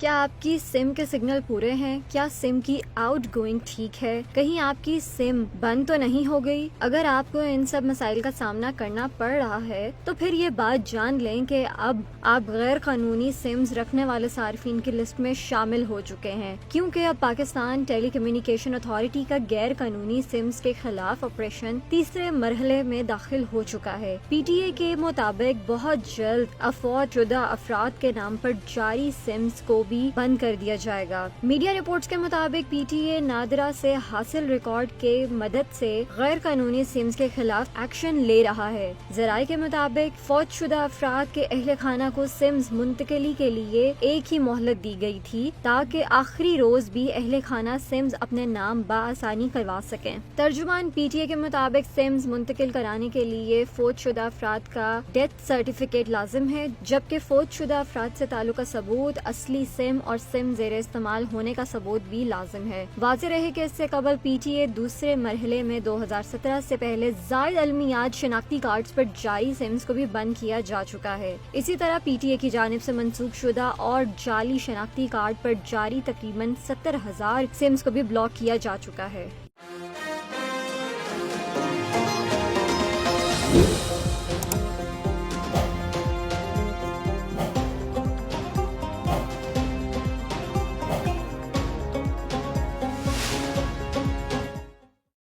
क्या आपकी सिम के सिग्नल पूरे हैं? क्या सिम की आउटगोइंग ठीक है? कहीं आपकी सिम बंद तो नहीं हो गई? अगर आपको इन सब मसाइल का सामना करना पड़ रहा है तो फिर ये बात जान लें कि अब आप गैर कानूनी सिम्स रखने वाले सार्फिन की लिस्ट में शामिल हो चुके हैं, क्योंकि अब पाकिस्तान टेली कम्युनिकेशन अथॉरिटी का गैर कानूनी सिम्स के खिलाफ ऑपरेशन तीसरे मरहले में दाखिल हो चुका है। PTA के मुताबिक बहुत जल्द अफौत शुदा अफराद के नाम पर जारी सिम्स को भी बंद कर दिया जाएगा। मीडिया रिपोर्ट्स के मुताबिक PTA नादरा से हासिल रिकॉर्ड के मदद से गैर कानूनी सिम्स के खिलाफ एक्शन ले रहा है। जराये के मुताबिक फौत शुदा अफराद के अहले खाना को सिम्स मुंतकिली के लिए एक ही मोहलत दी गई थी ताकि आखिरी रोज भी अहले खाना सिम्स अपने नाम बाआसानी करवा सकें। तर्जुमान PTA के मुताबिक सिम्स मुंतकिल कराने के लिए फौत शुदा अफराद का डेथ सर्टिफिकेट लाजिम है, जबकि फौत शुदा अफराद से ताल्लुका सबूत, असली सिम और सिम ज़ेरे इस्तेमाल होने का सबूत भी लाजिम है। वाज़ेह रहे कि इससे कबल PTA दूसरे मरहले में 2017 से पहले जायद अलमियात शनाख्ती कार्ड्स पर जारी सिम्स को भी बंद किया जा चुका है। इसी तरह PTA की जानिब से मंसूख शुदा और जाली शनाख्ती कार्ड पर जारी तकरीबन 70,000 सिम्स को भी ब्लॉक किया जा चुका है।